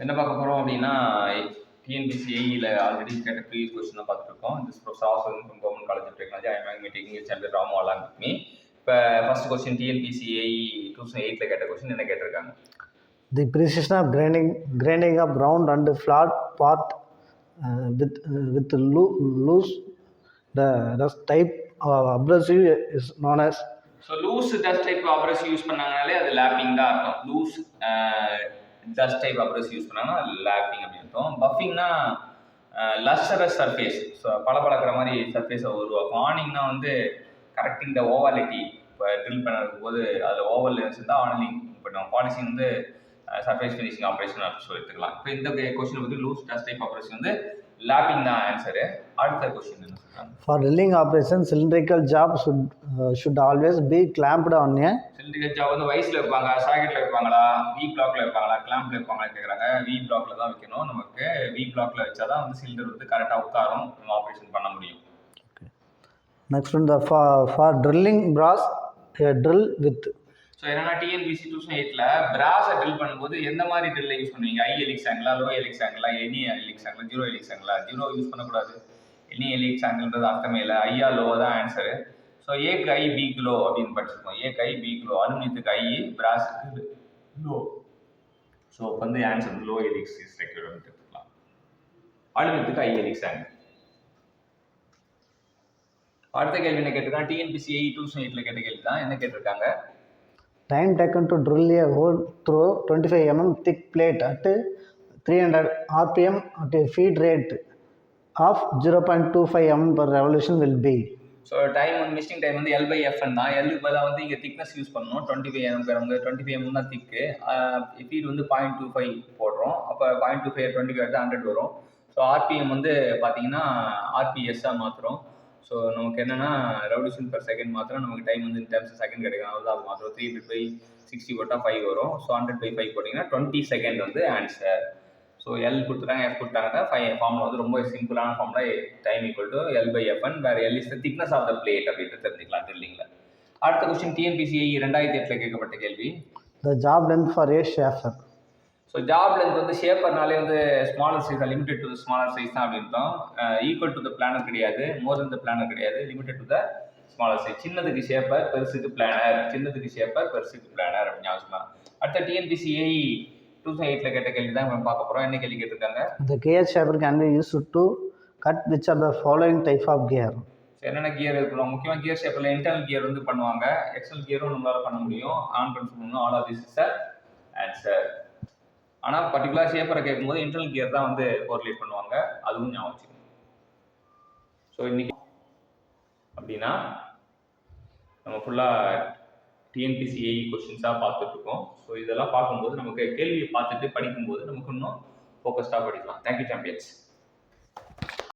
என்ன பார்க்க போகிறோம் அப்படின்னா டிஎன்பிசிஐயில் ஆல்ரெடி கேட்ட ப்ரீவியஸ் கொஸ்டின் தான் பார்த்துருக்கோம். This professor from government college of technology I am taking its and Ramu along with me. இப்போ ஃபர்ஸ்ட் கொஸ்டின் டிஎன்பிசிஐ 2008 கேட்ட கொஸ்டின் என்ன கேட்டிருக்காங்க? The precision of grinding of round and flat part with loose the dust type of abrasive is known as. So loose dust type abrasive use பண்ணாங்கனாலே அது lapping தான் அர்த்தம். Loose dust type abrasive use பண்ணாங்கன்னா அது lapping அப்படின்னு அர்த்தம். பஃபிங்னா லஸ்டரஸ் surface, so பளபளக்கிற மாதிரி சர்ஃபேஸை உருவாக்கும். ஆனிங்னா வந்து கரெக்டிங் த ஓவாலிட்டி. இப்போ ட்ரில் பண்ணுறதுக்கு போது அதில் ஓவல் இருந்தால் ஆனிங் பண்ணுவோம். பாலிசிங் வந்து சர்ஃபேஸ் ஃபினிஷிங் ஆப்ரேஷன் அப்படின்னு சொல்லி எடுத்துக்கலாம். இப்போ இந்த கொஸ்டின் வந்து லூஸ் டஸ்ட் டைப் ஆப்ரேஷன் வந்து லேப்பிங் தான் ஆன்சரு. அடுத்த கொஸ்டின் என்ன சொல்றாங்க? For drilling operation, cylindrical job should always be clamped on a. cylindrical job வந்து வைஸ்ல வைப்பாங்க, சாக்கெட்ல வைப்பாங்களா, வி பிளாக்ல வைப்பாங்களா, கிளாம்ப்ல வைப்பாங்களா கேக்குறாங்க. வி பிளாக்ல தான் வைக்கணும். நமக்கு வி பிளாக்ல வச்சாதான் வந்து சிலிண்டர் வந்து கரெக்டா உட்காரும், நம்ம ஆபரேஷன் பண்ண முடியும். Next one, for drilling brass, a drill with. So என்னன்னா டிஎன்பிசி 2008ல பிராஸை ட்ரில் பண்ணும்போது எந்த மாதிரி ட்ரில்ல யூஸ் பண்ணுவீங்க? ஐ எலிக்ஸ் ஆங்கிளா, லோ எலிக்ஸ் ஆங்கிளா, எனி எலிக்ஸ் ஆங்கிளா, ஜீரோ எலிக்ஸ் ஆங்கிளா? ஜீரோ யூஸ் பண்ணக்கூடாது. எனி எலிக்ஸ் ஆங்கிள்ன்றது அர்த்தமே இல்லை. ஐயா லோ தான் ஆன்சரு. ஸோ ஏக்கு ஐ பிக்கு லோ அப்படின்னு படிச்சிருக்கோம். ஏக்கு ஐ பிக்கு லோ, அலுமினியத்துக்கு ஐ, பிராஸுக்கு லோ. ஸோ வந்து ஆன்சர் லோ எலிக்ஸ் இஸ் ரெக்யூர்ட் எடுத்துக்கலாம். அலுமினியத்துக்கு ஐ எலிக்ஸ் ஆங்கிள். அடுத்த கேள்வி என்ன கேட்டிருக்காங்க? டிஎன்பிசி 2008ல கேட்ட கேள்வி தான். என்ன கேட்டிருக்காங்க? Time taken to drill a hole through 25 mm thick plate at 300 rpm at a feed rate of 0.25 mm per revolution will be. So time வந்து மிஸ்டிங் டைம் வந்து எல் பை எஃப்என் தான். எல்லுக்கு பதிலாக வந்து இங்கே திக்னஸ் யூஸ் பண்ணணும். 25 mm 25 mm தான் திக்கு. Feet வந்து 0.25 போடுறோம். அப்போ 0.25 25 எடுத்து 100 வரும். ஸோ ஆர்பிஎம் வந்து பார்த்தீங்கன்னா ஆர்பிஎஸ்ஸாக மாற்றுறோம். ஸோ நமக்கு என்னென்னா ரெவல்யூஷன் பர் செகண்ட் மாத்திரம் நமக்கு டைம் வந்து டெர்ம்ஸ் செகண்ட் கிடைக்கும். அவ்வளோ அது மாத்திரம் 300/60 போட்டால் 5 வரும். ஸோ 100/5 போட்டிங்கன்னா 20 செகண்ட் வந்து ஆன்சர். ஸோ எல் கொடுத்துட்டாங்க, எஃப் கொடுத்தாங்கன்னா 5 ஃபார்முலா வந்து ரொம்ப சிம்பிளான formula. Time equal to L by FN, வேறு L is the thickness of the plate அப்படின்ட்டு தெரிஞ்சுக்கலாம் ட்ரில்லிங்கில். அடுத்த கொஸ்டின் டிஎன்பிசிஐ 2008ல கேட்கப்பட்ட கேள்வி. The job length for a shaper. So job length வந்து ஷேப்பர்னாலே வந்து ஸ்மாலர் சைஸ் தான், லிமிடெட் டு ஸ்மாலர் சைஸ் தான் அப்படின்ட்டோம். ஈக்குவல் டு த பிளானர் கிடையாது, மோர் தென் த பிளானர் கிடையாது, limited to the smaller size. சின்னதுக்கு ஷேப்பர், பெருசுக்கு பிளானர், சின்னதுக்கு ஷேப்பர், பெருசுக்கு பிளானர் அப்படின்னு ஞாபகம். அடுத்த டிஎன்பிசிஐ 2008ல கேட்ட கேள்வி தான் நம்ம பார்க்க போகிறோம். என்ன கேள்வி கேட்டிருக்காங்க? The gear shaper can be used to cut which are the following type of gear. என்னென்ன கியர் இருக்கணும்? முக்கியமாக கியர் ஷேப்பரில் இன்டர்னல் கியர் வந்து பண்ணுவாங்க, எக்ஸ்டர்னல் கியரும் நம்மளால் பண்ண முடியும். ஆன் கன்ஃபார்ம் பண்ணணும். All of this is the answer. ஆனால் பர்டிகுலர் ஷேப்பரை கேட்கும்போது இன்டர்னல் கியர் தான் வந்து கோரிலேட் பண்ணுவாங்க, அதுவும் ஞாபகம் வச்சுக்கணும். ஸோ இன்னைக்கு அப்படின்னா நம்ம ஃபுல்லாக டிஎன்பிசிஐ கொஸ்டின்ஸாக பார்த்துட்ருக்கோம். ஸோ இதெல்லாம் பார்க்கும்போது நமக்கு கேள்வியை பார்த்துட்டு படிக்கும்போது நமக்கு இன்னும் ஃபோக்கஸ்டாக படிக்கலாம். Thank you champions.